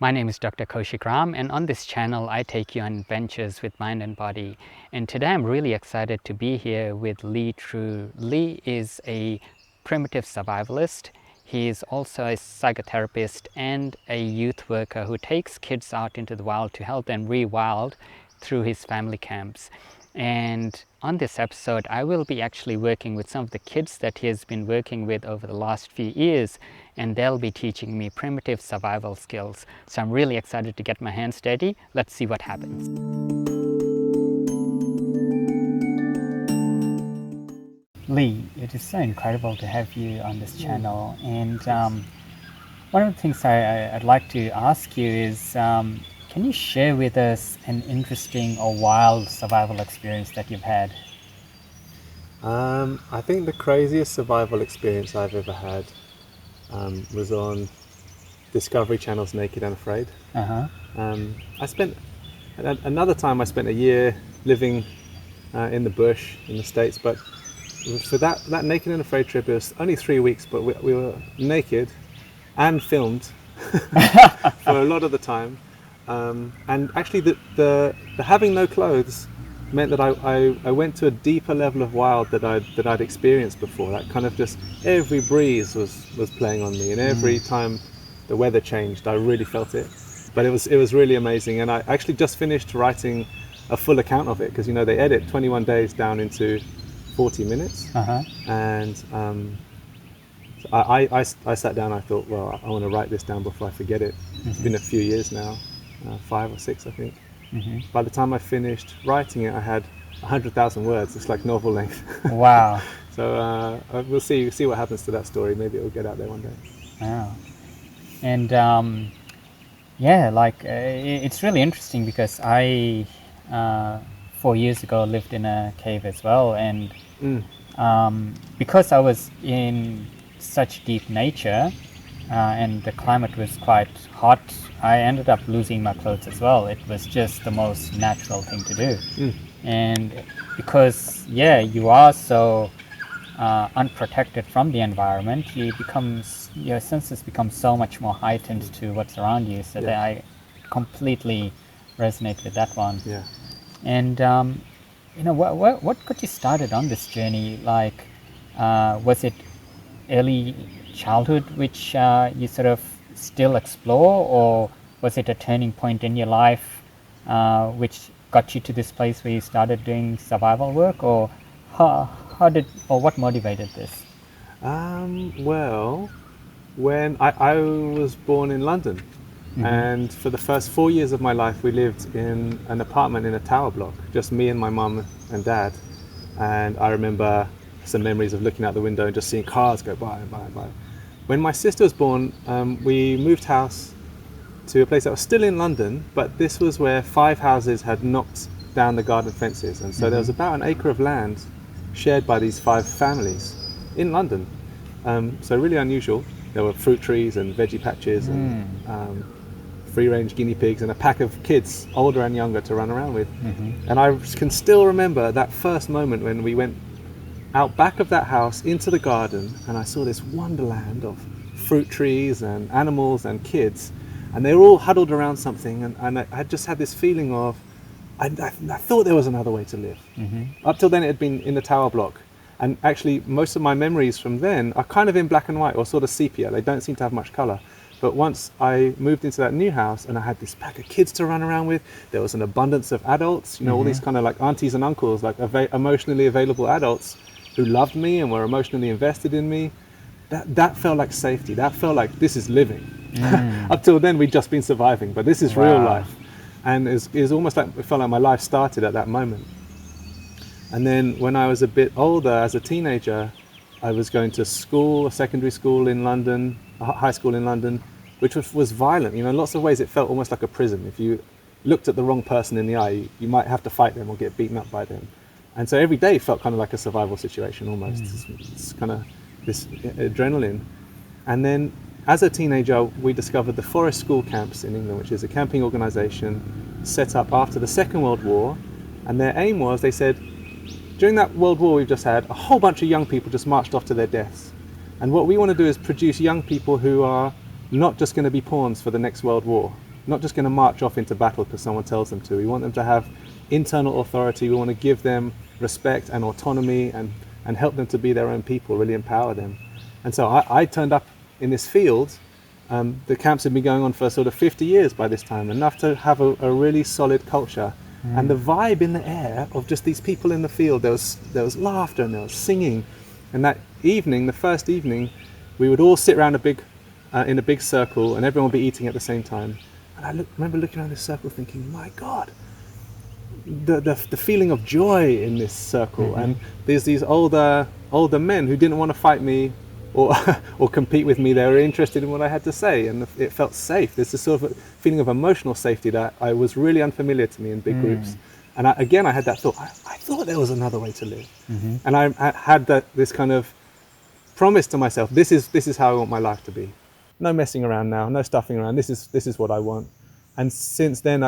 My name is Dr. Kaushik Ram, and on this channel I take you on adventures with mind and body. And today I'm really excited to be here with Trew. Lee is a primitive survivalist. He is also a psychotherapist and a youth worker who takes kids out into the wild to help them rewild through his family camps. And on this episode, I will be actually working with some of the kids that he has been working with over the last few years, and they'll be teaching me primitive survival skills. So I'm really excited to get my hands dirty. Let's see what happens. Lee, it is so incredible to have you on this channel. And one of the things I'd like to ask you is, can you share with us an interesting or wild survival experience that you've had? I think the craziest survival experience I've ever had was on Discovery Channel's Naked and Afraid. I spent a year living in the bush in the States, but for that Naked and Afraid trip, it was only 3 weeks, but we were naked and filmed for a lot of the time. And actually the having no clothes meant that I went to a deeper level of wild that I'd experienced before. That kind of just every breeze was playing on me, and every time the weather changed, I really felt it. But it was really amazing, and I actually just finished writing a full account of it, because they edit 21 days down into 40 minutes. And so I sat down. I thought, well, I want to write this down before I forget it. It's been a few years now. 5 or 6, I think. By the time I finished writing it, I had 100,000 words. It's like novel length. Wow. So we'll see what happens to that story. Maybe it will get out there one day. Wow. And it's really interesting, because I 4 years ago lived in a cave as well, and because I was in such deep nature and the climate was quite hot, I ended up losing my clothes as well. It was just the most natural thing to do. And because you are so unprotected from the environment, your senses become so much more heightened to what's around you. So that I completely resonate with that one. Yeah. And what got you started on this journey? Like, was it early childhood which you sort of still explore, or was it a turning point in your life which got you to this place where you started doing survival work, or what motivated this? Well, when I was born in London, and for the first 4 years of my life we lived in an apartment in a tower block, just me and my mum and dad. And I remember some memories of looking out the window and just seeing cars go by and by and by. When my sister was born, we moved house to a place that was still in London, but this was where 5 houses had knocked down the garden fences. And so there was about an acre of land shared by these 5 families in London. So really unusual. There were fruit trees and veggie patches and free-range guinea pigs and a pack of kids, older and younger, to run around with. And I can still remember that first moment when we went out back of that house into the garden, and I saw this wonderland of fruit trees and animals and kids, and they were all huddled around something, and I just had this feeling of I thought there was another way to live. Up till then it had been in the tower block, and actually most of my memories from then are kind of in black and white or sort of sepia. They don't seem to have much color. But once I moved into that new house and I had this pack of kids to run around with, there was an abundance of adults, all these kind of like aunties and uncles, like emotionally available adults who loved me and were emotionally invested in me. That felt like safety. That felt like this is living. Up till then we'd just been surviving, but this is real life. And it's almost like it felt like my life started at that moment. And then when I was a bit older, as a teenager, I was going to school, a secondary school in London, a high school in London, which was violent. In lots of ways it felt almost like a prison. If you looked at the wrong person in the eye, you might have to fight them or get beaten up by them. And so every day felt kind of like a survival situation almost. It's kind of this adrenaline. And then as a teenager, we discovered the Forest School Camps in England, which is a camping organisation set up after the Second World War. And their aim was, they said, during that World War we've just had, a whole bunch of young people just marched off to their deaths. And what we want to do is produce young people who are not just going to be pawns for the next World War. not just going to march off into battle because someone tells them to. We want them to have internal authority. We want to give them respect and autonomy and help them to be their own people, really empower them. And so I turned up in this field. The camps had been going on for sort of 50 years by this time, enough to have a really solid culture. And the vibe in the air of just these people in the field, there was laughter and there was singing. And that evening, the first evening, we would all sit around in a big circle and everyone would be eating at the same time. And I remember looking around this circle thinking, my God, the feeling of joy in this circle. And there's these older men who didn't want to fight me or compete with me. They were interested in what I had to say, and it felt safe. There's this sort of a feeling of emotional safety that I was really unfamiliar to me in big groups. And I had that thought, I thought there was another way to live. And I had this kind of promise to myself, this is how I want my life to be. No messing around now, no stuffing around, this is what I want. And since then,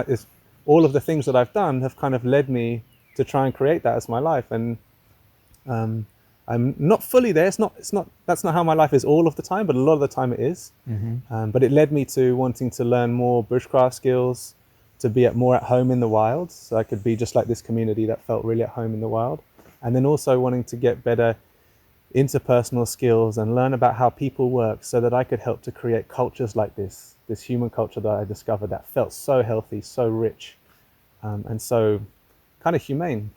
all of the things that I've done have kind of led me to try and create that as my life. And I'm not fully there. That's not how my life is all of the time, but a lot of the time it is. But it led me to wanting to learn more bushcraft skills, to be more at home in the wild, so I could be just like this community that felt really at home in the wild. And then also wanting to get better interpersonal skills and learn about how people work, so that I could help to create cultures like this human culture that I discovered that felt so healthy, so rich, and so kind of humane.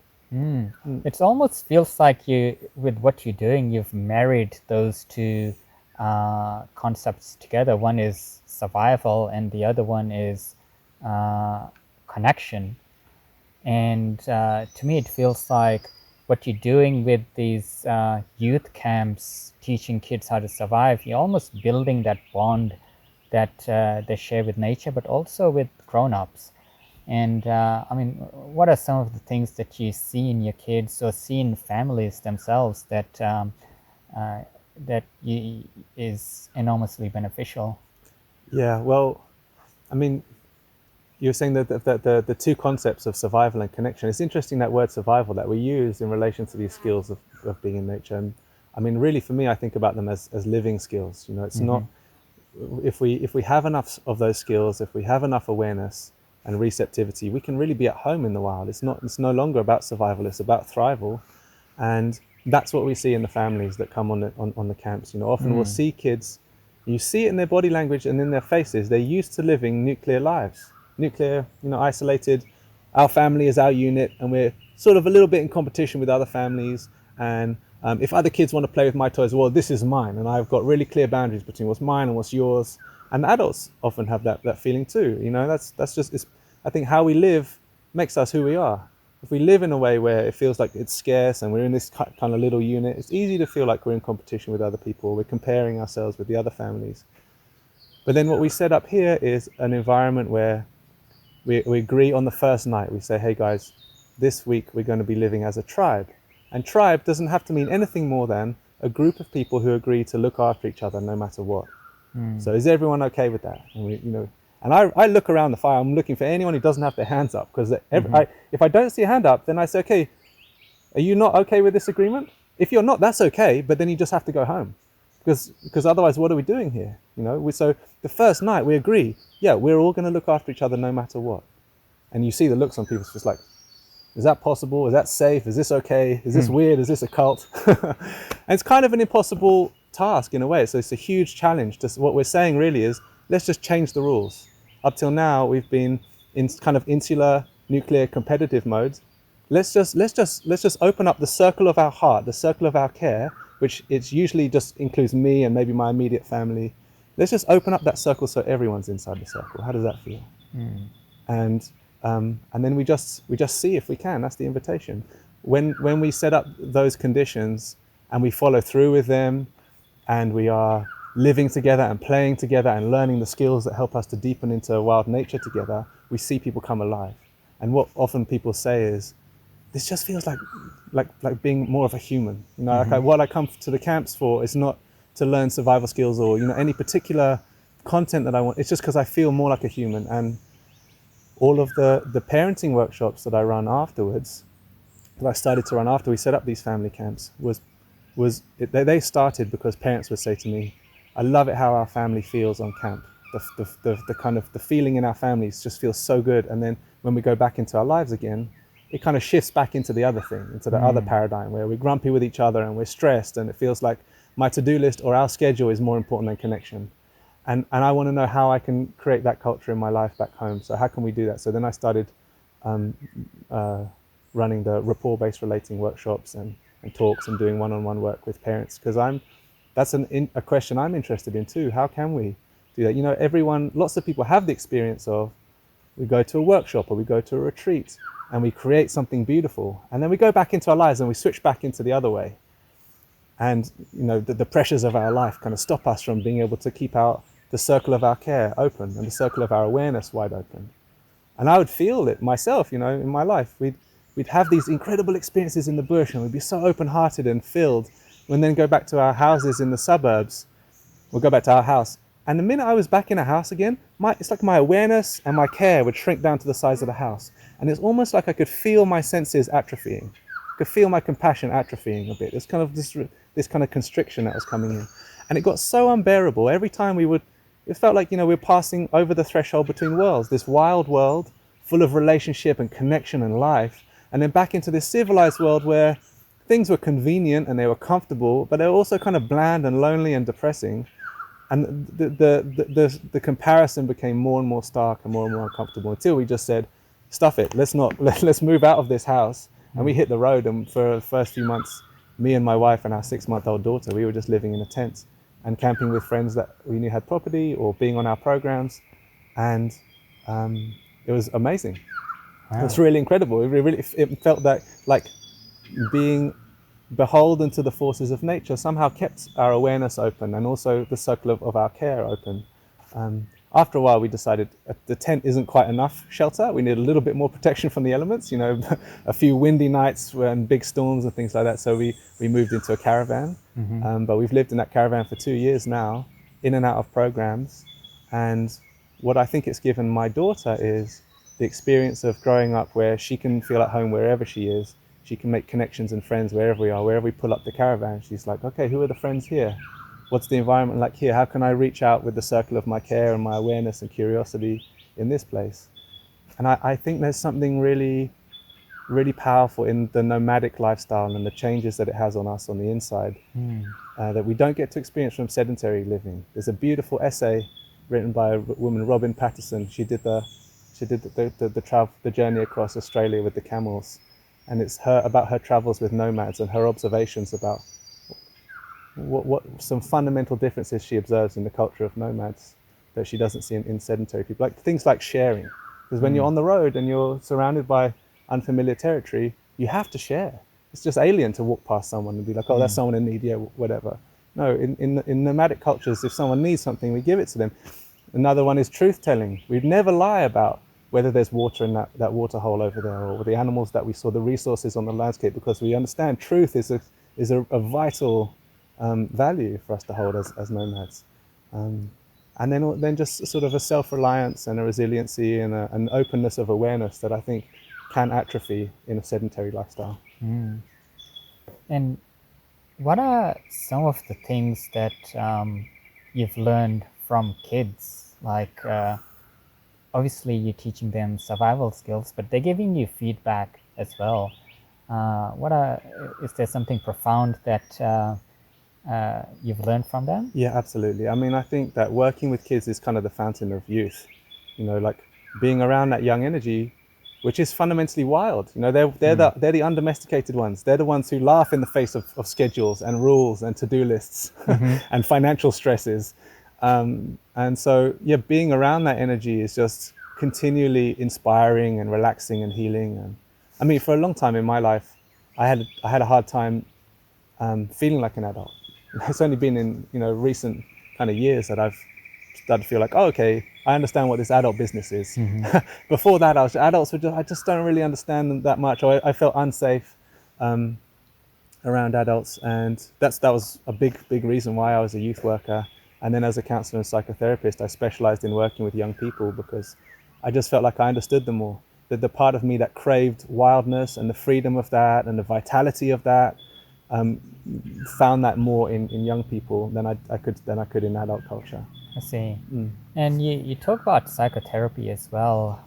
It almost feels like with what you're doing, you've married those two concepts together. One is survival and the other one is connection. And to me, it feels like what you're doing with these youth camps, teaching kids how to survive, you're almost building that bond that they share with nature, but also with grown-ups. And I mean, what are some of the things that you see in your kids or see in families themselves that is enormously beneficial? Yeah, well, I mean, you're saying that the two concepts of survival and connection. It's interesting, that word survival that we use in relation to these skills of being in nature. And I mean, really, for me, I think about them as living skills. You know, it's not, if we have enough of those skills, if we have enough awareness and receptivity, we can really be at home in the wild. It's no longer about survival, it's about thrival. And that's what we see in the families that come on the camps. You know, often we'll see kids, you see it in their body language and in their faces, they're used to living nuclear lives. Nuclear, you know, isolated. Our family is our unit, and we're sort of a little bit in competition with other families. And if other kids want to play with my toys, well, this is mine, and I've got really clear boundaries between what's mine and what's yours. And adults often have that feeling too. You know, that's just, I think how we live makes us who we are. If we live in a way where it feels like it's scarce and we're in this kind of little unit, it's easy to feel like we're in competition with other people. We're comparing ourselves with the other families. But then what we set up here is an environment where we agree on the first night. We say, hey guys, this week we're going to be living as a tribe. And tribe doesn't have to mean anything more than a group of people who agree to look after each other no matter what. So is everyone okay with that? And I look around the fire, I'm looking for anyone who doesn't have their hands up, because if I don't see a hand up, then I say, okay, are you not okay with this agreement? If you're not, that's okay, but then you just have to go home. Because otherwise, what are we doing here? You know, so the first night we agree, yeah, we're all going to look after each other no matter what. And you see the looks on people, it's just like, is that possible? Is that safe? Is this okay? Is this weird? Is this a cult? And it's kind of an impossible task in a way. So it's a huge challenge. What we're saying really is, let's just change the rules. Up till now, we've been in kind of insular, nuclear, competitive modes. Let's just open up the circle of our heart, the circle of our care, which it's usually just includes me and maybe my immediate family. Let's just open up that circle so everyone's inside the circle. How does that feel? And then we just see if we can. That's the invitation. When we set up those conditions and we follow through with them, and we are living together and playing together and learning the skills that help us to deepen into wild nature together, we see people come alive. And what often people say is, this just feels like being more of a human. You know, like what I come to the camps for is not to learn survival skills or, you know, any particular content that I want. It's just because I feel more like a human. And all of the parenting workshops that I run afterwards, that I started to run after we set up these family camps, they started because parents would say to me, I love it how our family feels on camp. the kind of the feeling in our families just feels so good. And then when we go back into our lives again, it kind of shifts back into the other thing, into the other paradigm where we're grumpy with each other and we're stressed, and it feels like my to-do list or our schedule is more important than connection. And I want to know how I can create that culture in my life back home. So how can we do that? So then I started running the rapport-based relating workshops and talks and doing one-on-one work with parents, because that's a question I'm interested in too. How can we do that? You know, lots of people have the experience of, we go to a workshop or we go to a retreat and we create something beautiful, and then we go back into our lives and we switch back into the other way. And you know, the pressures of our life kind of stop us from being able to keep the circle of our care open and the circle of our awareness wide open. And I would feel it myself, you know, in my life. We'd have these incredible experiences in the bush and we'd be so open-hearted and filled. And then go back to our houses in the suburbs, we'll go back to our house. And the minute I was back in a house again, it's like my awareness and my care would shrink down to the size of the house. And it's almost like I could feel my senses atrophying. I could feel my compassion atrophying a bit. It's kind of this kind of constriction that was coming in. And it got so unbearable. Every time it felt like, you know, we were passing over the threshold between worlds, this wild world full of relationship and connection and life, and then back into this civilized world where things were convenient and they were comfortable, but they were also kind of bland and lonely and depressing. And the comparison became more and more stark and more uncomfortable, until we just said, stuff it, let's move out of this house. And we hit the road, and for the first few months, me and my wife and our 6-month-old daughter, we were just living in a tent and camping with friends that we knew had property or being on our programs. And it was amazing. Wow. It was really incredible. It felt that like being beholden to the forces of nature somehow kept our awareness open and also the circle of our care open. After a while, we decided the tent isn't quite enough shelter. We need a little bit more protection from the elements, you know, a few windy nights and big storms and things like that. So we moved into a caravan. But we've lived in that caravan for 2 years now, in and out of programs. And what I think it's given my daughter is the experience of growing up where she can feel at home wherever she is. She can make connections and friends wherever we are. Wherever we pull up the caravan, she's like, okay, who are the friends here? What's the environment like here? How can I reach out with the circle of my care and my awareness and curiosity in this place? And I think there's something really, really powerful in the nomadic lifestyle and the changes that it has on us on the inside that we don't get to experience from sedentary living. There's a beautiful essay written by a woman, Robin Patterson. She did the journey across Australia with the camels, and it's about her travels with nomads and her observations about what some fundamental differences she observes in the culture of nomads that she doesn't see in sedentary people. Like things like sharing, because when you're on the road and you're surrounded by unfamiliar territory, you have to share. It's just alien to walk past someone and be like, oh, that's someone in need, yeah, whatever. No, in nomadic cultures, if someone needs something, we give it to them. Another one is truth telling. We'd never lie about whether there's water in that water hole over there, or the animals that we saw, the resources on the landscape, because we understand truth is a vital value for us to hold as nomads. And then just sort of a self-reliance and a resiliency and an openness of awareness that I think can atrophy in a sedentary lifestyle. And what are some of the things that you've learned from kids? Like, obviously you're teaching them survival skills, but they're giving you feedback as well. Is there something profound that you've learned from them? Yeah, absolutely. I mean, I think that working with kids is kind of the fountain of youth. You know, like being around that young energy, which is fundamentally wild. You know, they're the undomesticated ones. They're the ones who laugh in the face of schedules and rules and to-do lists and financial stresses. And so, yeah, being around that energy is just continually inspiring and relaxing and healing. And I mean, for a long time in my life, I had a hard time feeling like an adult. It's only been in recent kind of years that I've started to feel like, oh, okay, I understand what this adult business is. Before that, I just don't really understand them that much. Or I felt unsafe around adults, and that was a big reason why I was a youth worker. And then as a counselor and psychotherapist, I specialized in working with young people because I just felt like I understood them more. That the part of me that craved wildness and the freedom of that and the vitality of that, found that more in young people than I could in adult culture. I see. And you talk about psychotherapy as well.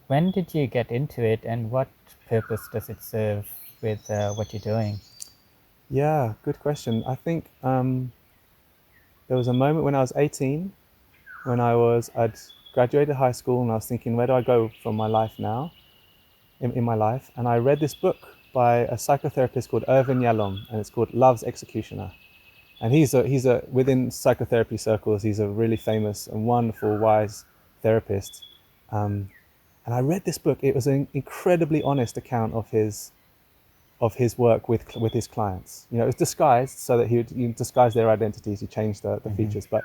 When did you get into it, and what purpose does it serve with what you're doing? Yeah, good question. I think there was a moment when I was 18, when I'd graduated high school, and I was thinking, where do I go from my life now, in my life? And I read this book by a psychotherapist called Irvin Yalom, and it's called Love's Executioner. And he's a within psychotherapy circles, he's a really famous and wonderful, wise therapist. And I read this book. It was an incredibly honest account of his work with his clients. You know, it was disguised so that he would disguise their identities. He changed the features, but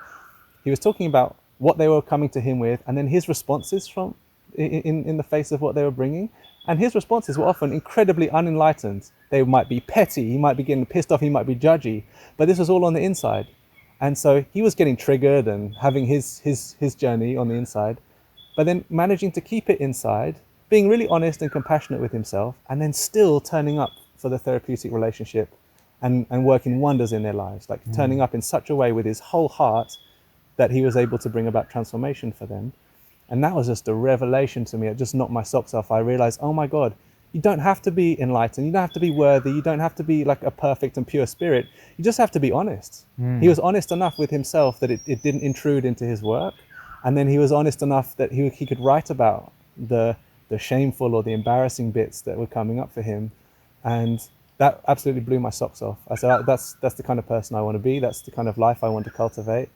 he was talking about what they were coming to him with, and then his responses from in the face of what they were bringing. And his responses were often incredibly unenlightened. They might be petty. He might be getting pissed off. He might be judgy, but this was all on the inside. And so he was getting triggered and having his journey on the inside, but then managing to keep it inside, being really honest and compassionate with himself, and then still turning up for the therapeutic relationship and working wonders in their lives, like turning up in such a way with his whole heart that he was able to bring about transformation for them. And that was just a revelation to me. It just knocked my socks off. I realized, oh my God, you don't have to be enlightened. You don't have to be worthy. You don't have to be like a perfect and pure spirit. You just have to be honest. He was honest enough with himself that it didn't intrude into his work. And then he was honest enough that he could write about the shameful or the embarrassing bits that were coming up for him. And that absolutely blew my socks off. I said, that's the kind of person I want to be. That's the kind of life I want to cultivate.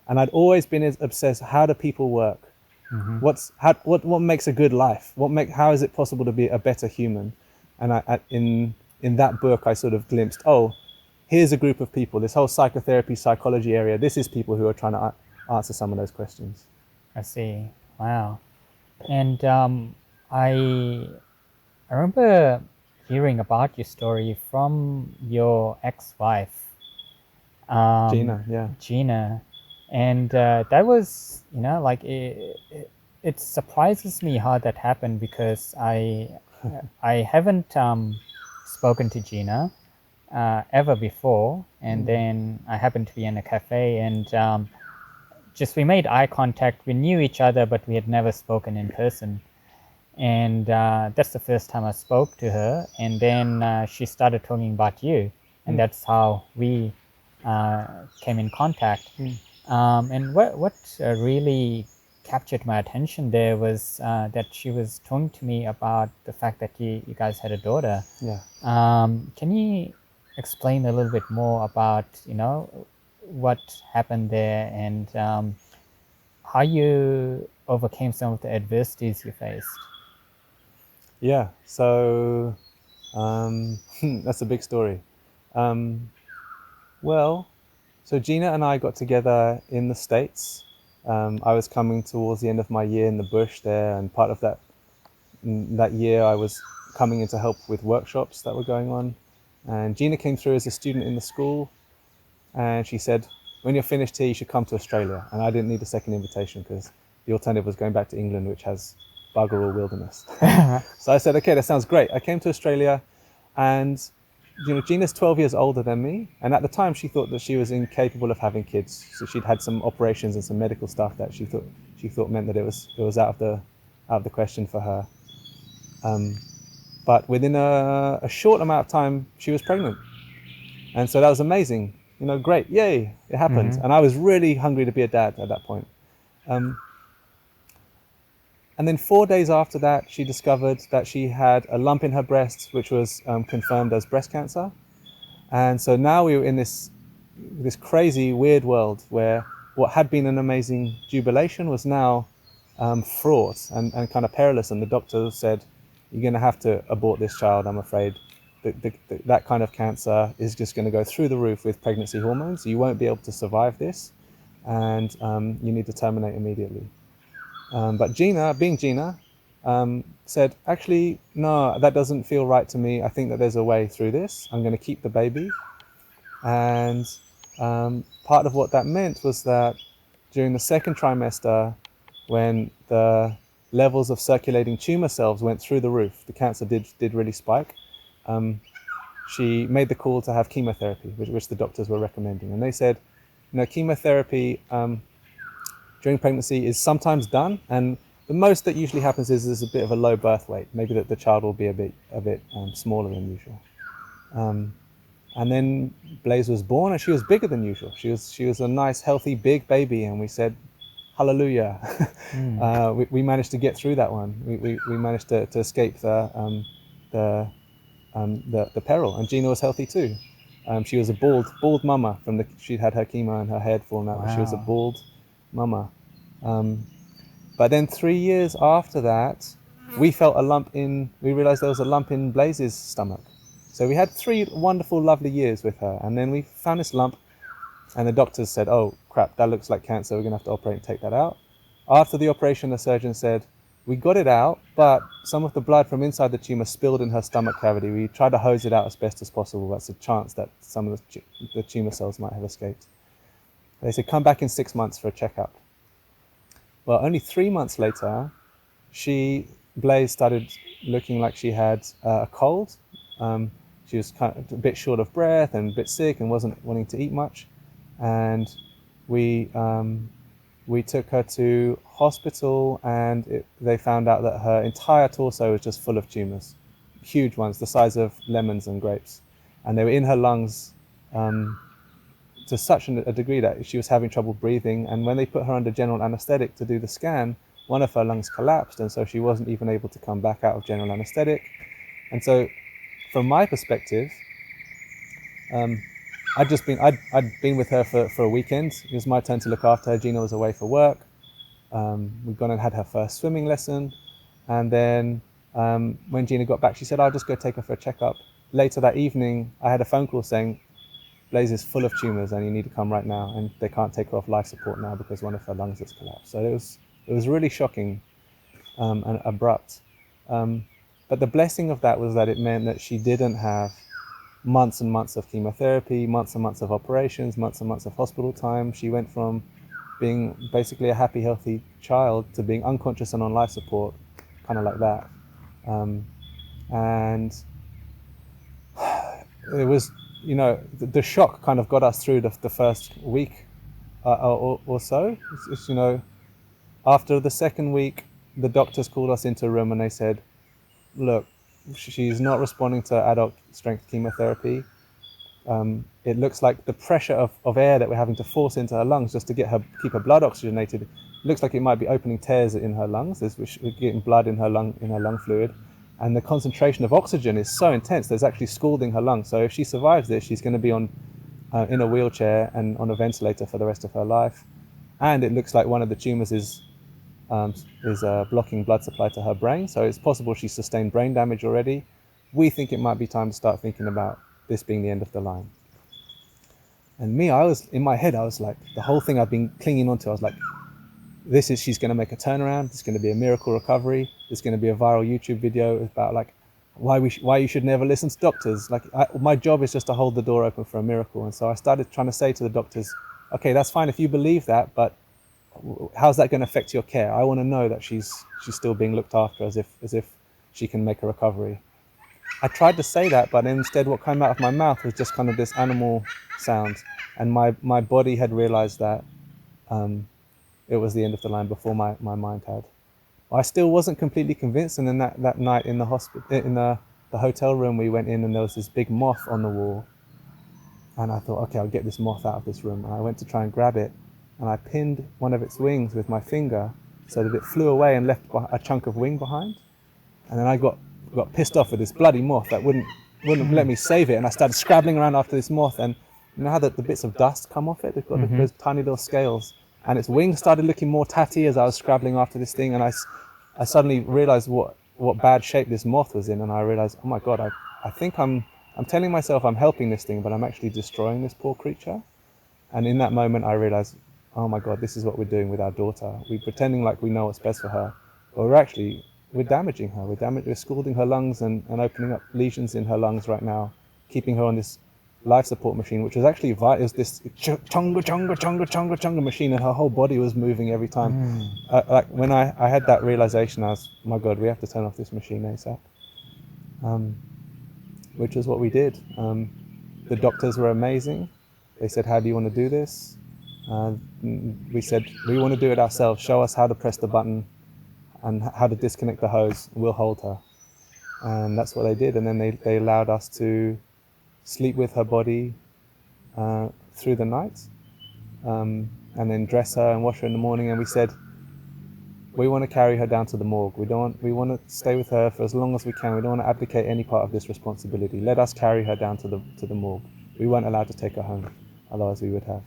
And I'd always been obsessed, how do people work? What makes a good life? How is it possible to be a better human? And in that book, I sort of glimpsed, oh, here's a group of people, this whole psychotherapy, psychology area. This is people who are trying to answer some of those questions. I see. Wow. And I remember hearing about your story from your ex-wife, Gina, yeah. Gina. And that was, like it surprises me how that happened, because I haven't spoken to Gina ever before. And then I happened to be in a cafe, and we made eye contact. We knew each other, but we had never spoken in person. And that's the first time I spoke to her. And then she started talking about you, and that's how we came in contact. And what really captured my attention there was that she was talking to me about the fact that you guys had a daughter. Yeah. Can you explain a little bit more about, what happened there, and how you overcame some of the adversities you faced? Yeah, so that's a big story. Well, so Gina and I got together in the States. I was coming towards the end of my year in the bush there, and part of that year I was coming in to help with workshops that were going on. And Gina came through as a student in the school, and she said, when you're finished here, you should come to Australia. And I didn't need a second invitation, because the alternative was going back to England, which has bugger all wilderness. So I said, okay, that sounds great. I came to Australia, and Gina's 12 years older than me, and at the time she thought that she was incapable of having kids. So she'd had some operations and some medical stuff that she thought meant that it was out of the question for her. But within a short amount of time, she was pregnant, and so that was amazing. Great, yay, it happened. And I was really hungry to be a dad at that point. And then 4 days after that, she discovered that she had a lump in her breast, which was confirmed as breast cancer. And so now we were in this crazy, weird world where what had been an amazing jubilation was now fraught and kind of perilous. And the doctor said, you're going to have to abort this child, I'm afraid. That kind of cancer is just going to go through the roof with pregnancy hormones. You won't be able to survive this, and you need to terminate immediately. But Gina, being Gina, said, actually, no, that doesn't feel right to me. I think that there's a way through this. I'm going to keep the baby. And part of what that meant was that during the second trimester, when the levels of circulating tumor cells went through the roof, the cancer did really spike, she made the call to have chemotherapy, which the doctors were recommending. And they said, chemotherapy during pregnancy is sometimes done, and the most that usually happens is there's a bit of a low birth weight, maybe that the child will be a bit smaller than usual. And then Blaze was born, and she was bigger than usual. She was a nice, healthy, big baby, and we said, "Hallelujah!" We managed to get through that one. We managed to escape the peril, and Gina was healthy too. She was a bald mama she'd had her chemo and her head fallen out. Wow. She was a bald mama. But then 3 years after that, we realized there was a lump in Blaze's stomach. So we had 3 wonderful, lovely years with her, and then we found this lump, and the doctors said, "Oh crap, that looks like cancer, we're gonna have to operate and take that out." After the operation, the surgeon said, "We got it out, but some of the blood from inside the tumor spilled in her stomach cavity. We tried to hose it out as best as possible. That's a chance that some of the tumor cells might have escaped." They said, "Come back in 6 months for a checkup." Well, only 3 months later, Blaze started looking like she had a cold. She was kind of a bit short of breath and a bit sick and wasn't wanting to eat much. And we took her to hospital, and they found out that her entire torso was just full of tumors, huge ones, the size of lemons and grapes. And they were in her lungs to such a degree that she was having trouble breathing. And when they put her under general anesthetic to do the scan, one of her lungs collapsed, and so she wasn't even able to come back out of general anesthetic. And so from my perspective, I'd been with her for a weekend. It was my turn to look after her. Gina was away for work. We'd gone and had her first swimming lesson. And then when Gina got back, she said, "I'll just go take her for a checkup." Later that evening, I had a phone call saying, "Blaze is full of tumors and you need to come right now, and they can't take her off life support now because one of her lungs has collapsed." So it was really shocking and abrupt. But the blessing of that was that it meant that she didn't have months and months of chemotherapy, months and months of operations, months and months of hospital time. She went from being basically a happy, healthy child to being unconscious and on life support, kind of like that. And it was, the shock kind of got us through the first week or so. It's, after the second week, the doctors called us into a room and they said, "Look, she's not responding to adult strength chemotherapy. It looks like the pressure of air that we're having to force into her lungs just to keep her blood oxygenated, looks like it might be opening tears in her lungs. We're getting blood in her lung fluid, and the concentration of oxygen is so intense that it's actually scalding her lungs. So if she survives this, she's going to be in a wheelchair and on a ventilator for the rest of her life. And it looks like one of the tumors is blocking blood supply to her brain, so it's possible she's sustained brain damage already. We think it might be time to start thinking about this being the end of the line." And in my head, I was like, the whole thing I've been clinging onto, I was like, she's going to make a turnaround, it's going to be a miracle recovery, there's going to be a viral YouTube video about like why you should never listen to doctors. Like my job is just to hold the door open for a miracle. And so I started trying to say to the doctors, okay, that's fine if you believe that, but how's that going to affect your care? I want to know that she's still being looked after as if she can make a recovery. I tried to say that, but instead what came out of my mouth was just kind of this animal sound, and my body had realized that it was the end of the line before my mind had. I still wasn't completely convinced, and then that night in the hospital, in the hotel room, we went in and there was this big moth on the wall, and I thought, okay, I'll get this moth out of this room. And I went to try and grab it, and I pinned one of its wings with my finger so that it flew away and left a chunk of wing behind. And then I got pissed off with this bloody moth that wouldn't let me save it, and I started scrabbling around after this moth, and you know how the bits of dust come off it? They've got those tiny little scales, and its wings started looking more tatty as I was scrabbling after this thing, and I suddenly realized what bad shape this moth was in, and I realized, oh my God, I think I'm telling myself I'm helping this thing, but I'm actually destroying this poor creature. And in that moment I realized, oh my God, this is what we're doing with our daughter. We're pretending like we know what's best for her, but we're damaging her. We're scalding her lungs and opening up lesions in her lungs right now, keeping her on this life support machine, which was actually is this chunga machine, and her whole body was moving every time. Like when I had that realization, I was, oh my God, we have to turn off this machine ASAP. Which is what we did. The doctors were amazing. They said, how do you want to do this? We said, we want to do it ourselves. Show us how to press the button and how to disconnect the hose. We'll hold her. And that's what they did. And then they allowed us to sleep with her body through the night, and then dress her and wash her in the morning. And we said, we want to carry her down to the morgue. We want to stay with her for as long as we can. We don't want to abdicate any part of this responsibility. Let us carry her down to the morgue. We weren't allowed to take her home, otherwise we would have.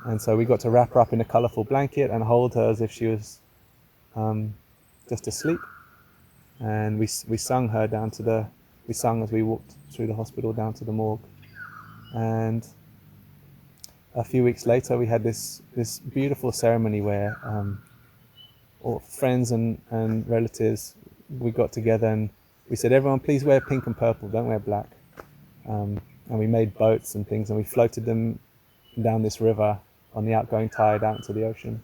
And so we got to wrap her up in a colourful blanket and hold her as if she was just asleep. And we sung her down to we sung as we walked through the hospital down to the morgue. And a few weeks later we had this beautiful ceremony where all friends and relatives, we got together and we said, everyone please wear pink and purple, don't wear black. And we made boats and things and we floated them down this river on the outgoing tide out into the ocean.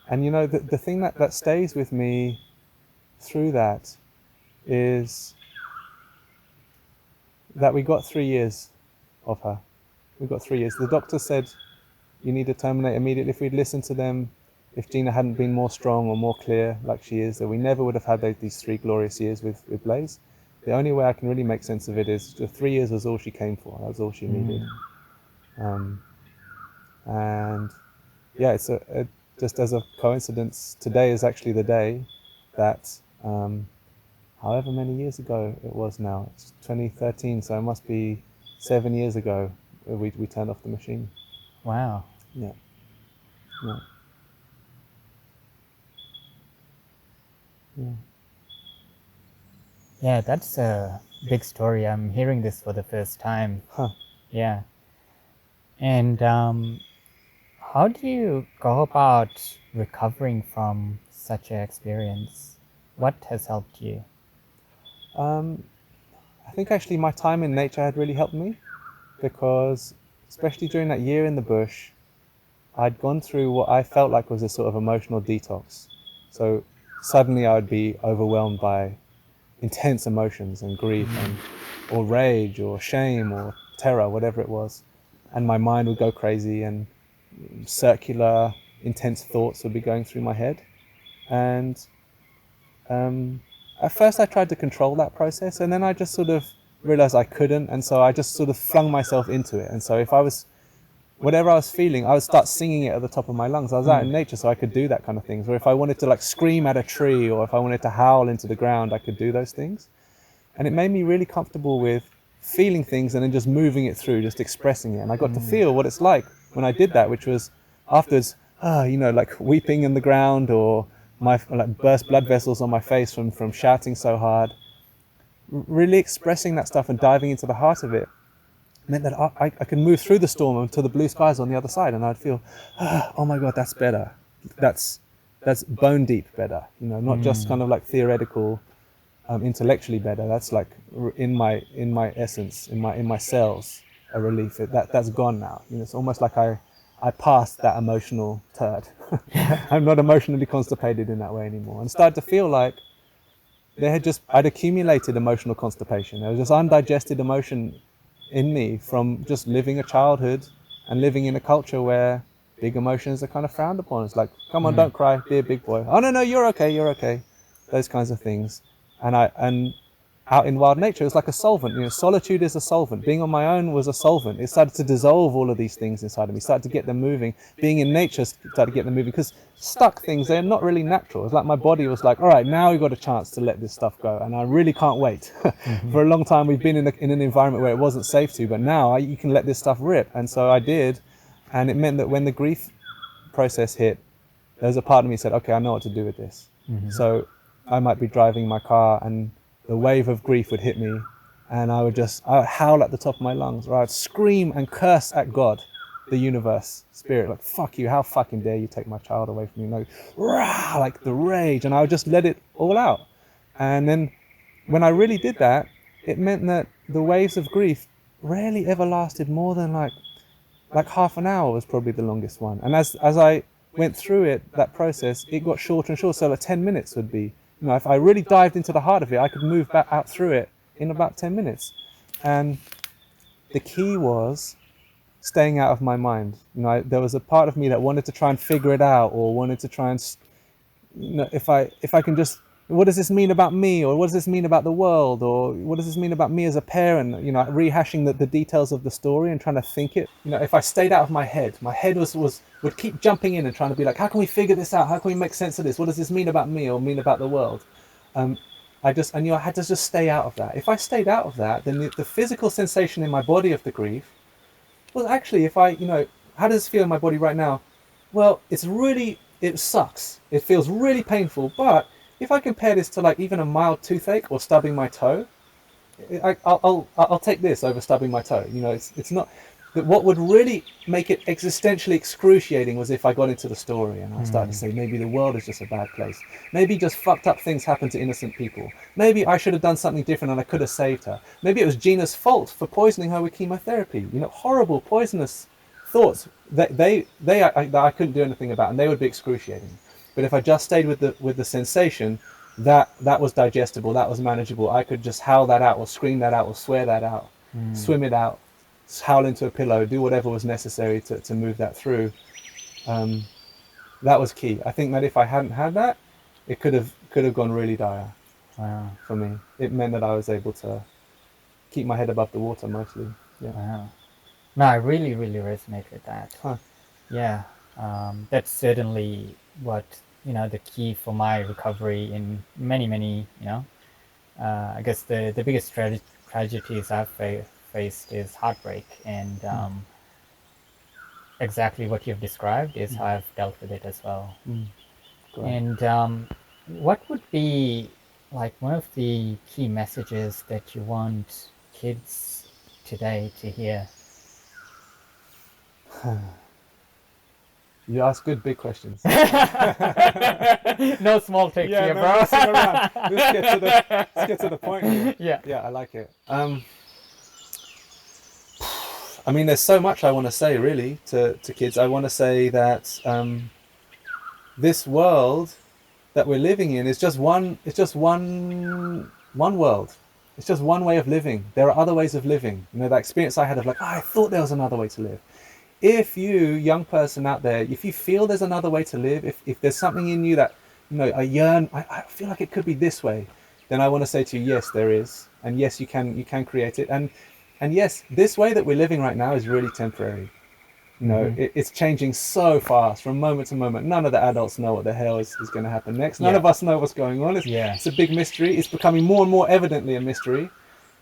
And you know, the thing that stays with me through that is that we got 3 years of her. We got 3 years. The doctor said, you need to terminate immediately. If we'd listened to them, if Gina hadn't been more strong or more clear like she is, that we never would have had these 3 glorious years with Blaze. The only way I can really make sense of it is the 3 years was all she came for. That was all she needed. And yeah, it's just as a coincidence, today is actually the day that, however many years ago it was now, it's 2013, so it must be 7 years ago we turned off the machine. Wow. Yeah. Yeah. Yeah. Yeah, that's a big story. I'm hearing this for the first time. Huh. Yeah. And how do you go about recovering from such an experience? What has helped you? I think actually my time in nature had really helped me, because especially during that year in the bush, I'd gone through what I felt like was a sort of emotional detox. So suddenly I would be overwhelmed by intense emotions and grief or rage or shame or terror, whatever it was. And my mind would go crazy and circular, intense thoughts would be going through my head. And at first I tried to control that process, and then I just sort of realized I couldn't, and so I just sort of flung myself into it. And so if whatever I was feeling, I would start singing it at the top of my lungs. I was out in nature, so I could do that kind of things. Or if I wanted to like scream at a tree, or if I wanted to howl into the ground, I could do those things. And it made me really comfortable with feeling things and then just moving it through, just expressing it. And I got to feel what it's like when I did that, which was afterwards, like weeping in the ground, or my like burst blood vessels on my face from shouting so hard. Really expressing that stuff and diving into the heart of it meant that I could move through the storm until the blue skies on the other side, and I'd feel, oh my God, that's better. That's bone deep better. Not just kind of like theoretical, intellectually better. That's like in my essence, in my cells, a relief. That's gone now. It's almost like I passed that emotional turd. I'm not emotionally constipated in that way anymore, and started to feel like I'd accumulated emotional constipation. There was this undigested emotion in me from just living a childhood and living in a culture where big emotions are kind of frowned upon. It's like, come on, don't cry, be a big boy. Oh no, you're okay. Those kinds of things. And out in wild nature, it's like a solvent. Solitude is a solvent. Being on my own was a solvent. It started to dissolve all of these things inside of me, started to get them moving. Being in nature started to get them moving, because stuck things, they're not really natural. It's like my body was like, all right, now we've got a chance to let this stuff go, and I really can't wait. For a long time we've been in an environment where it wasn't safe to, but now you can let this stuff rip. And so I did, and it meant that when the grief process hit, there was a part of me that said, okay, I know what to do with this. So I might be driving my car and the wave of grief would hit me, and I would howl at the top of my lungs, or I'd scream and curse at God, the universe, spirit, like, fuck you, how fucking dare you take my child away from me, like the rage, and I would just let it all out. And then when I really did that, it meant that the waves of grief rarely ever lasted more than like half an hour was probably the longest one. And as I went through it, that process, it got shorter and shorter, so like 10 minutes would be, if I really dived into the heart of it, I could move back out through it in about 10 minutes. And the key was staying out of my mind. You know, there was a part of me that wanted to try and figure it out, or wanted to try and, you know, if I can just, what does this mean about me, or what does this mean about the world, or what does this mean about me as a parent? You know, rehashing the details of the story and trying to think it. You know, if I stayed out of my head would keep jumping in and trying to be like, how can we figure this out? How can we make sense of this? What does this mean about me or mean about the world? I knew I had to just stay out of that. If I stayed out of that, then the physical sensation in my body of the grief was actually, if I, you know, how does it feel in my body right now? Well, it sucks. It feels really painful. But if I compare this to like even a mild toothache or stubbing my toe, I'll take this over stubbing my toe. You know, it's not. What would really make it existentially excruciating was if I got into the story and I started to say, maybe the world is just a bad place. Maybe just fucked up things happen to innocent people. Maybe I should have done something different and I could have saved her. Maybe it was Gina's fault for poisoning her with chemotherapy. You know, horrible, poisonous thoughts that I couldn't do anything about, and they would be excruciating. But if I just stayed with the sensation, that was digestible, that was manageable. I could just howl that out, or scream that out, or swear that out, swim it out, howl into a pillow, do whatever was necessary to move that through. That was key. I think that if I hadn't had that, it could have gone really dire. Wow. For me. It meant that I was able to keep my head above the water mostly. Yeah. Wow. No, I really, really resonate with that. Huh. Yeah. That's certainly what, you know, the key for my recovery in many, many, you know, I guess the biggest tragedies I've faced is heartbreak, and exactly what you've described is how I've dealt with it as well. And what would be like one of the key messages that you want kids today to hear? You ask good big questions. No small talk here, bro. Messing around. Let's get to the point here. Yeah, I like it. I mean, there's so much I want to say really to kids. I want to say that this world that we're living in is just one. It's just one world. It's just one way of living. There are other ways of living. You know, that experience I had of like, I thought there was another way to live. If you, young person out there, if you feel there's another way to live, if there's something in you that, you know, I feel like it could be this way, then I want to say to you, yes, there is, and yes, you can create it, and yes, this way that we're living right now is really temporary. You know, it's changing so fast from moment to moment. None of the adults know what the hell is going to happen next. None of us know what's going on. It's a big mystery. It's becoming more and more evidently a mystery.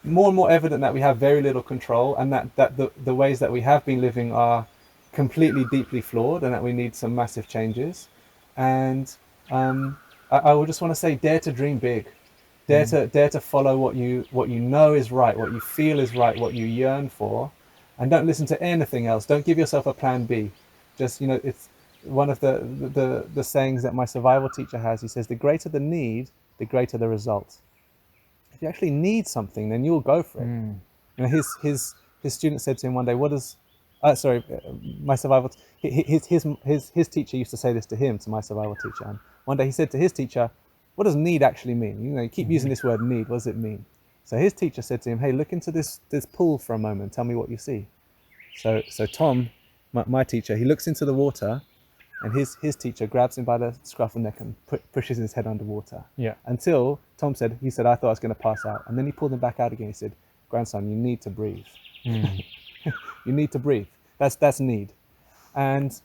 More and more evident that we have very little control, and that the ways that we have been living are completely deeply flawed, and that we need some massive changes. And I would just want to say, dare to dream big, dare to follow what you know is right, what you feel is right, what you yearn for, and don't listen to anything else. Don't give yourself a plan B. Just, you know, it's one of the sayings that my survival teacher has. He says, the greater the need, the greater the result. If you actually need something, then you'll go for it. You know, his student said to him one day, my survival, his teacher used to say this to him, to my survival teacher. And one day he said to his teacher, what does need actually mean? You know, you keep using this word need, what does it mean? So his teacher said to him, hey, look into this pool for a moment, tell me what you see. So Tom, my teacher, he looks into the water, and his teacher grabs him by the scruff of the neck and pushes his head underwater. Yeah. Until Tom said, I thought I was going to pass out. And then he pulled him back out again. He said, grandson, you need to breathe. You need to breathe. That's need. And,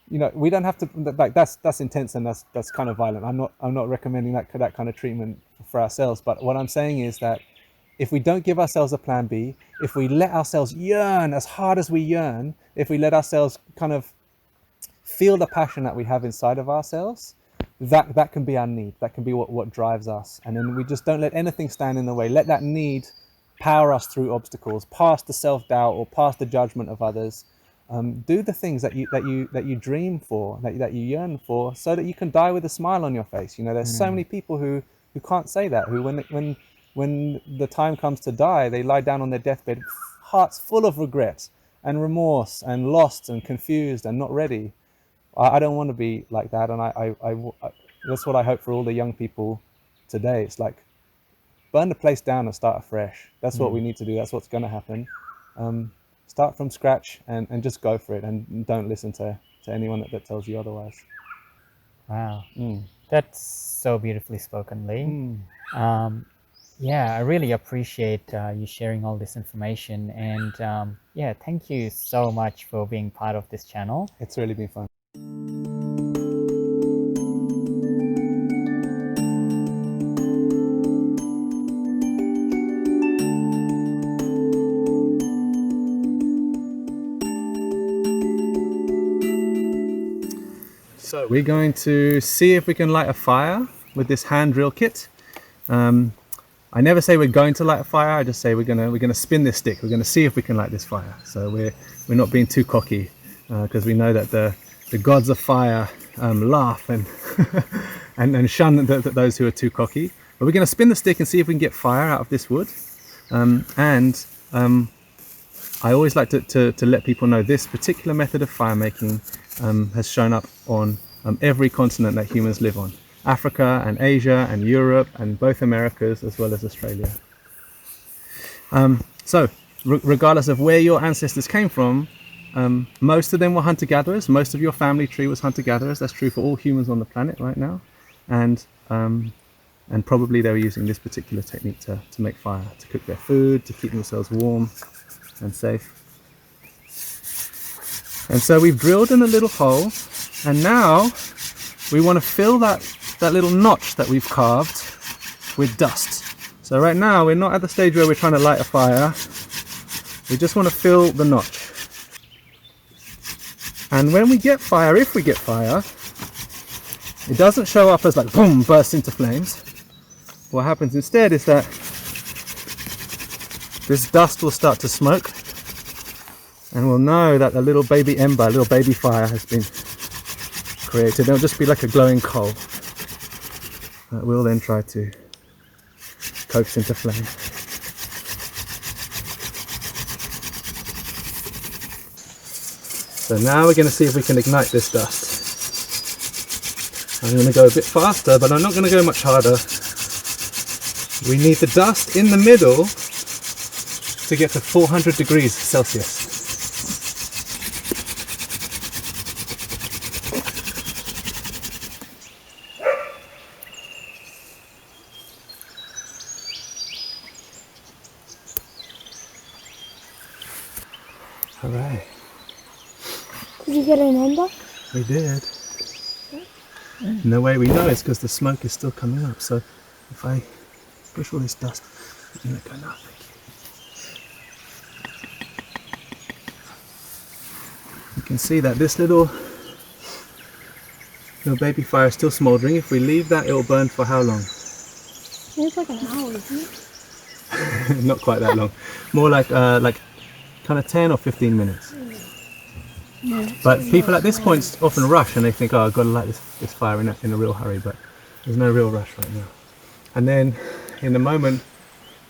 you know, we don't have to, like, that's intense, and that's kind of violent. I'm not recommending that kind of treatment for ourselves. But what I'm saying is that if we don't give ourselves a plan B, if we let ourselves yearn as hard as we yearn, if we let ourselves kind of feel the passion that we have inside of ourselves, that can be our need. That can be what drives us. And then we just don't let anything stand in the way. Let that need power us through obstacles, past the self-doubt or past the judgment of others. Do the things that you dream for, that you yearn for, so that you can die with a smile on your face. You know, there's so many people who can't say that, who when the time comes to die, they lie down on their deathbed, hearts full of regret and remorse and lost and confused and not ready. I don't want to be like that, and I that's what I hope for all the young people today. It's like, burn the place down and start afresh. That's what we need to do. That's what's going to happen. Start from scratch and just go for it, and don't listen to anyone that tells you otherwise. Wow, that's so beautifully spoken, Lee. Yeah, I really appreciate you sharing all this information, and yeah, thank you so much for being part of this channel. It's really been fun. So we're going to see if we can light a fire with this hand drill kit. I never say we're going to light a fire. I just say we're gonna spin this stick. We're gonna see if we can light this fire. So we're not being too cocky, because we know that the gods of fire laugh and and shun those who are too cocky. But we're gonna spin the stick and see if we can get fire out of this wood. I always like to let people know this particular method of fire making has shown up on every continent that humans live on. Africa and Asia and Europe and both Americas as well as Australia. So regardless of where your ancestors came from, most of them were hunter-gatherers. Most of your family tree was hunter-gatherers. That's true for all humans on the planet right now. And probably they were using this particular technique to make fire, to cook their food, to keep themselves warm and safe. And so we've drilled in a little hole, and now we want to fill that little notch that we've carved with dust. So right now we're not at the stage where we're trying to light a fire. We just want to fill the notch. And when we get fire, if we get fire, it doesn't show up as like boom, burst into flames. What happens instead is that this dust will start to smoke, and we'll know that a little baby ember, a little baby fire has been created. It'll just be like a glowing coal that we'll then try to coax into flame. So now we're going to see if we can ignite this dust. I'm going to go a bit faster, but I'm not going to go much harder. We need the dust in the middle to get to 400 degrees Celsius. Hooray. Did you get an ember? We did. And the way we know is because the smoke is still coming up. So if I push all this dust, you can let go now. Thank you. You can see that this little baby fire is still smouldering. If we leave that, it will burn for how long? It's like an hour, isn't it? Not quite that long. More like kind of 10 or 15 minutes. But people at this point often rush and they think, oh, I've got to light this fire in a real hurry, but there's no real rush right now. And then in the moment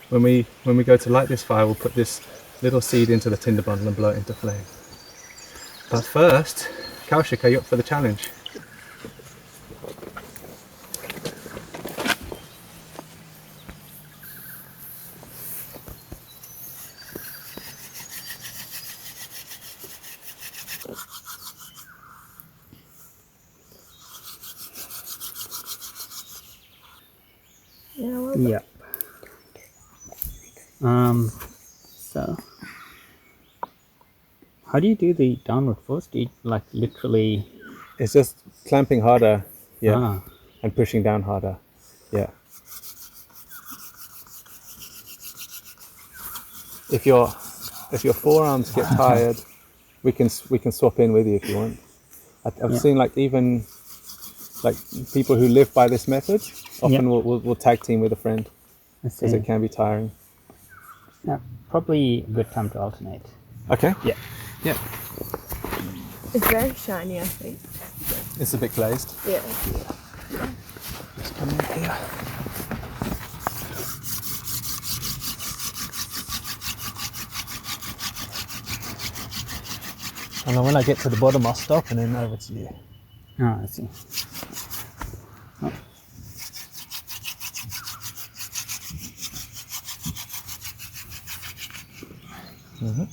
when we go to light this fire, we'll put this little seed into the tinder bundle and blow it into flame. But first, Kaushik, are you up for the challenge? Yep. So how do you do the downward force? Do you like literally? It's just clamping harder, yeah, Ah. and pushing down harder, yeah. If your forearms get tired, we can swap in with you if you want. I've seen even people who live by this method often will tag team with a friend because it can be tiring. Yeah, probably a good time to alternate. Okay. Yeah. Yeah. It's very shiny, I think. It's a bit glazed. Yeah. Just come in here. And then when I get to the bottom, I'll stop and then over to you. Ah, I see. Oh. Mm-hmm.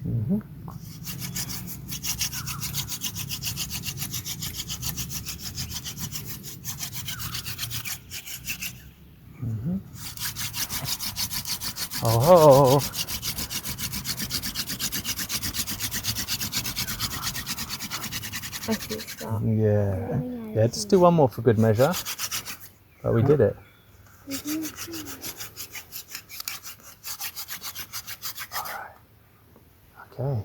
Mm-hmm. Mm-hmm. Oh. I see stop. Yeah. Yeah, just do one more for good measure. But we did it. Alright. Okay.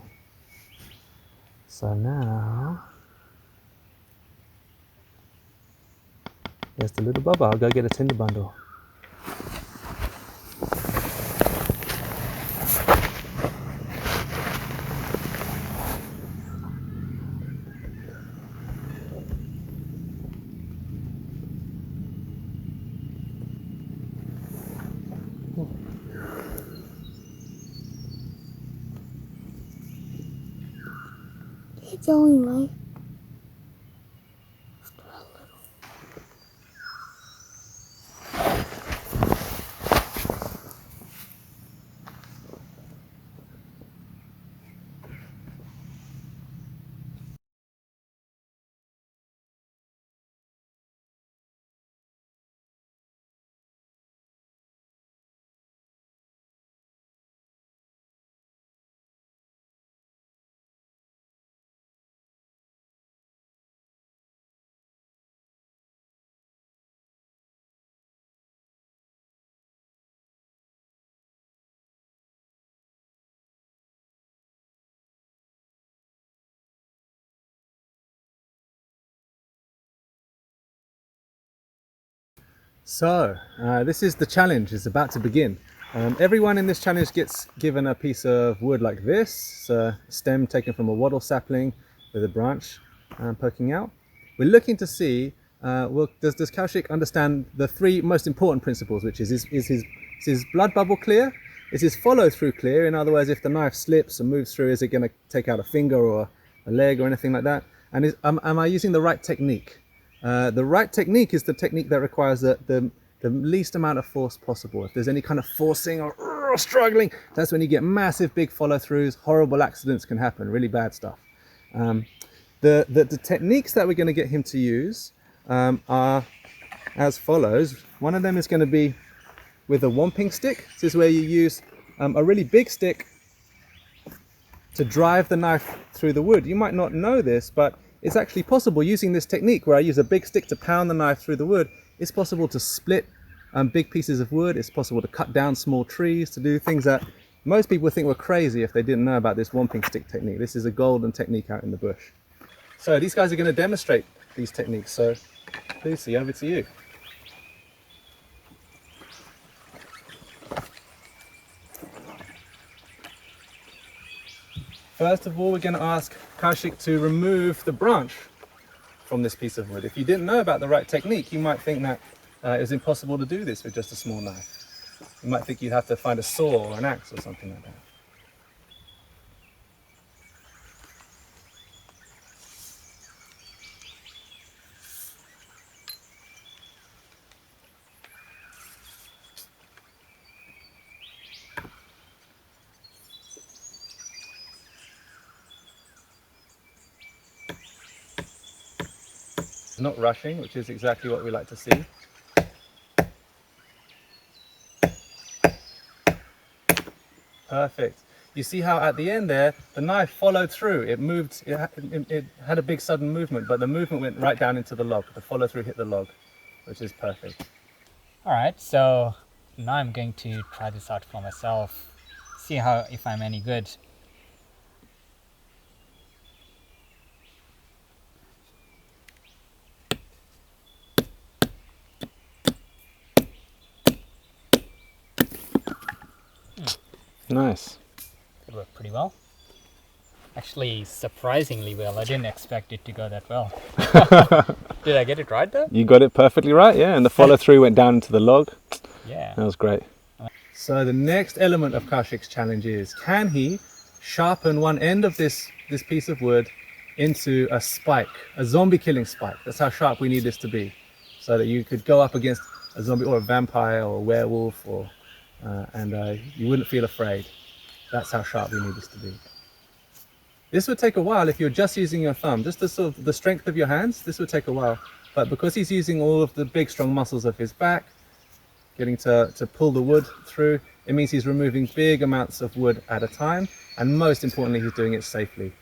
So now, here's the little bubba. I'll go get a tinder bundle. Keep going, Mike. So, this is the challenge. It's about to begin. Everyone in this challenge gets given a piece of wood like this. It's a stem taken from a wattle sapling with a branch poking out. We're looking to see, does Kaushik understand the three most important principles, which is his blood bubble clear? Is his follow through clear? In other words, if the knife slips and moves through, is it going to take out a finger or a leg or anything like that? And am I using the right technique? The right technique is the technique that requires the least amount of force possible. If there's any kind of forcing or struggling, that's when you get massive big follow-throughs. Horrible accidents can happen, really bad stuff. The techniques that we're going to get him to use are as follows. One of them is going to be with a womping stick. This is where you use a really big stick to drive the knife through the wood. You might not know this, but it's actually possible using this technique where I use a big stick to pound the knife through the wood. It's possible to split big pieces of wood. It's possible to cut down small trees, to do things that most people think were crazy if they didn't know about this womping stick technique. This is a golden technique out in the bush. So these guys are going to demonstrate these techniques. So Lucy, over to you. First of all, we're going to ask Kaushik to remove the branch from this piece of wood. If you didn't know about the right technique, you might think that it was impossible to do this with just a small knife. You might think you'd have to find a saw or an axe or something like that. Not rushing, which is exactly what we like to see. Perfect. You see how at the end there, the knife followed through. It moved, it had a big sudden movement, but the movement went right down into the log. The follow through hit the log, which is perfect. All right, so now I'm going to try this out for myself, see if I'm any good. Nice. It worked pretty well. Actually, surprisingly well. I didn't expect it to go that well. Did I get it right though? You got it perfectly right, yeah, and the follow through went down into the log. Yeah. That was great. So the next element of Kaushik's challenge is, can he sharpen one end of this piece of wood into a spike, a zombie killing spike. That's how sharp we need this to be, so that you could go up against a zombie or a vampire or a werewolf, and you wouldn't feel afraid. That's how sharp we need this to be. This would take a while if you're just using your thumb, just the sort of the strength of your hands. This would take a while, but because he's using all of the big strong muscles of his back, getting to pull the wood through, it means he's removing big amounts of wood at a time, and most importantly, he's doing it safely.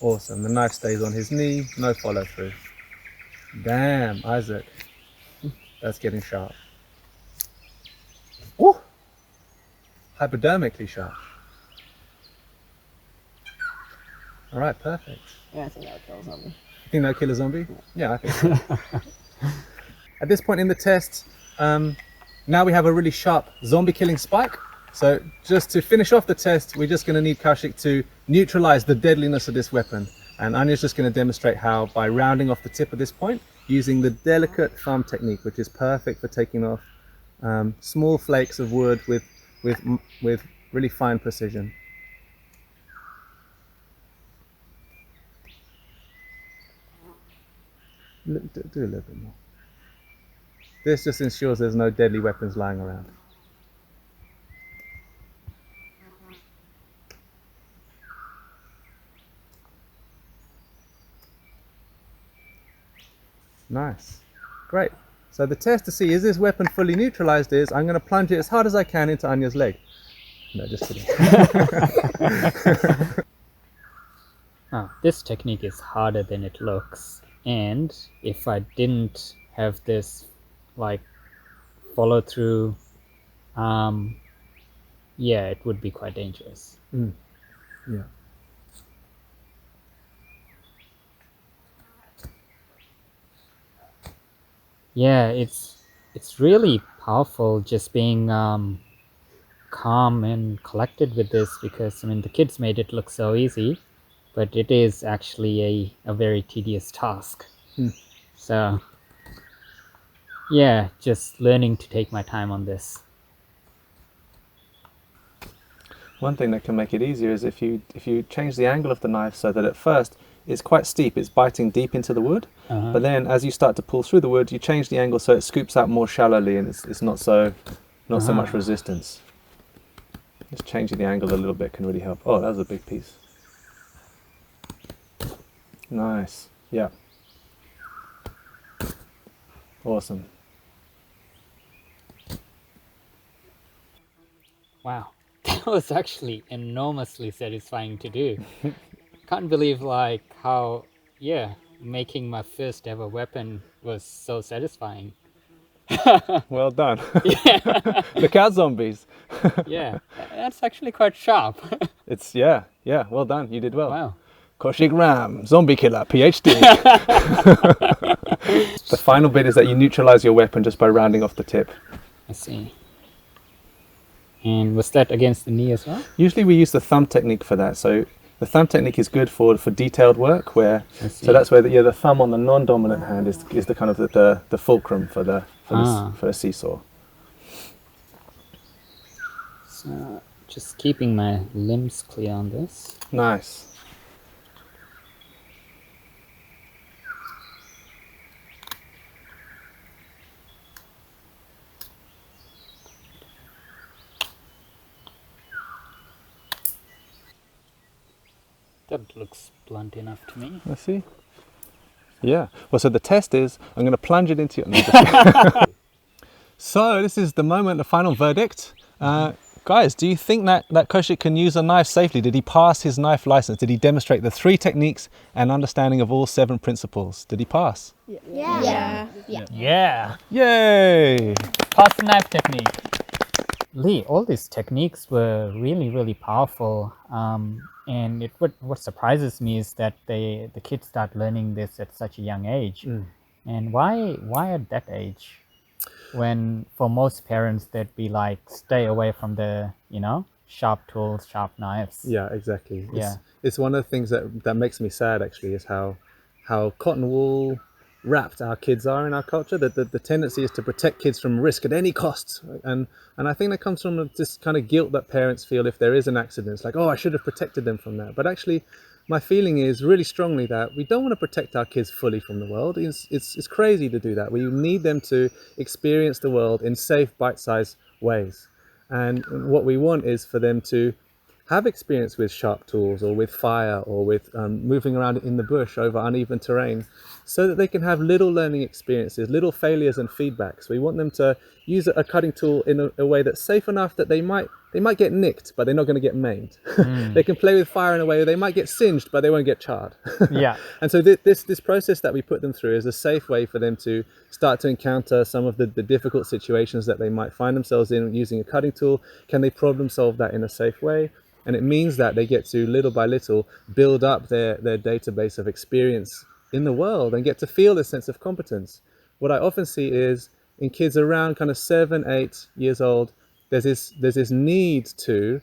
Awesome. The knife stays on his knee, no follow through. Damn, Isaac, that's getting sharp. Ooh, hypodermically sharp. All right, perfect. Yeah, I think that would kill something. You think that'll kill a zombie? Yeah, I think so. At this point in the test, now we have a really sharp zombie killing spike. So just to finish off the test, we're just going to need Kaushik to neutralize the deadliness of this weapon. And Anya's just going to demonstrate how, by rounding off the tip of this point, using the delicate thumb technique, which is perfect for taking off small flakes of wood with really fine precision. Do a little bit more. This just ensures there's no deadly weapons lying around. Nice. Great. So the test to see is this weapon fully neutralized is I'm going to plunge it as hard as I can into Anya's leg. No, just kidding. This technique is harder than it looks, and if I didn't have this like follow through, yeah, it would be quite dangerous. Yeah. Yeah, it's really powerful just being calm and collected with this, because I mean the kids made it look so easy, but it is actually a very tedious task. So yeah, just learning to take my time on this. One thing that can make it easier is if you change the angle of the knife so that at first it's quite steep, it's biting deep into the wood, but then as you start to pull through the wood, you change the angle so it scoops out more shallowly, and it's not so much resistance. Just changing the angle a little bit can really help. Oh, that was a big piece. Nice. Yeah. Awesome. Wow, that was actually enormously satisfying to do. Can't believe like how, yeah, making my first ever weapon was so satisfying. Well done. Yeah. Look out, zombies. Yeah, that's actually quite sharp. It's, yeah, well done. You did well. Wow. Kaushik Ram, zombie killer, PhD. The final bit is that you neutralize your weapon just by rounding off the tip. I see. And was that against the knee as well? Usually we use the thumb technique for that. So the thumb technique is good for detailed work, where so that's where the thumb on the non-dominant hand is the kind of the fulcrum for the seesaw. So just keeping my limbs clear on this. Nice. That looks blunt enough to me. Let's see. Yeah. Well, so the test is I'm going to plunge it into your... No, so this is the moment, the final verdict. Guys, do you think that Kaushik can use a knife safely? Did he pass his knife license? Did he demonstrate the 3 techniques and understanding of all 7 principles? Did he pass? Yeah. Yeah. Yay! Pass the knife technique. Lee, all these techniques were really, really powerful. And what surprises me is that the kids start learning this at such a young age. And why at that age? When for most parents they'd be like, stay away from the, sharp tools, sharp knives. Yeah, exactly. Yeah. It's one of the things that makes me sad actually, is how cotton wool, wrapped our kids are in our culture, that the tendency is to protect kids from risk at any cost. And I think that comes from this kind of guilt that parents feel if there is an accident. It's like, oh, I should have protected them from that. But actually, my feeling is really strongly that we don't want to protect our kids fully from the world. It's crazy to do that. We need them to experience the world in safe, bite-sized ways. And what we want is for them to have experience with sharp tools or with fire or with moving around in the bush over uneven terrain, so that they can have little learning experiences, little failures and feedbacks. We want them to use a cutting tool in a way that's safe enough that they might get nicked, but they're not going to get maimed. They can play with fire in a way where they might get singed, but they won't get charred. Yeah. And so this process that we put them through is a safe way for them to start to encounter some of the difficult situations that they might find themselves in using a cutting tool. Can they problem solve that in a safe way? And it means that they get to, little by little, build up their database of experience in the world and get to feel this sense of competence. What I often see is in kids around kind of 7, 8 years old, there's this need to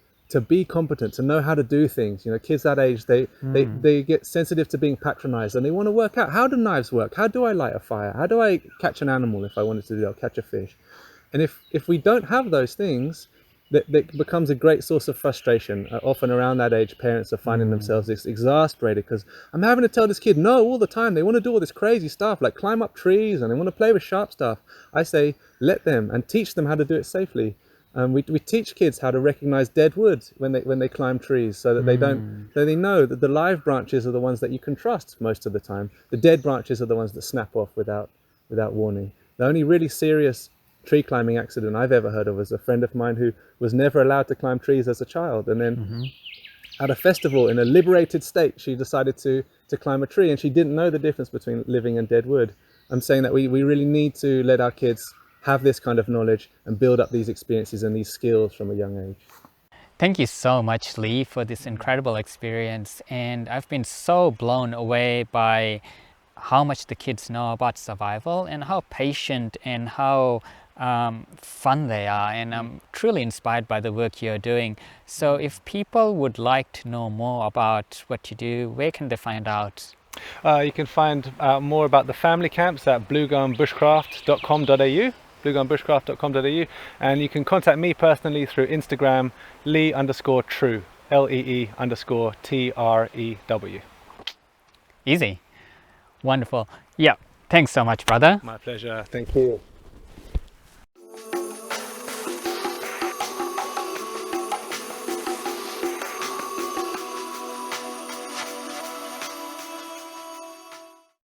be competent, to know how to do things. You know, kids that age, they get sensitive to being patronized, and they want to work out, how do knives work? How do I light a fire? How do I catch an animal if I wanted to do that, catch a fish? And if we don't have those things, that becomes a great source of frustration. Often around that age, parents are finding themselves exasperated because I'm having to tell this kid no all the time. They want to do all this crazy stuff like climb up trees and they want to play with sharp stuff. I say, let them and teach them how to do it safely. We teach kids how to recognize dead wood when they climb trees, so that they know that the live branches are the ones that you can trust most of the time. The dead branches are the ones that snap off without warning. The only really serious tree climbing accident I've ever heard of was a friend of mine who was never allowed to climb trees as a child, and then at a festival in a liberated state she decided to climb a tree, and she didn't know the difference between living and dead wood. I'm saying that we really need to let our kids have this kind of knowledge and build up these experiences and these skills from a young age. Thank you so much, Lee, for this incredible experience, and I've been so blown away by how much the kids know about survival and how patient and how fun they are, and I'm truly inspired by the work you're doing. So if people would like to know more about what you do, where can they find out? You can find out more about the family camps at bluegumbushcraft.com.au, bluegumbushcraft.com.au, and you can contact me personally through Instagram, Lee_Trew, Lee_TREW. Easy. Wonderful. Yeah, thanks so much, brother. My pleasure. Thank you.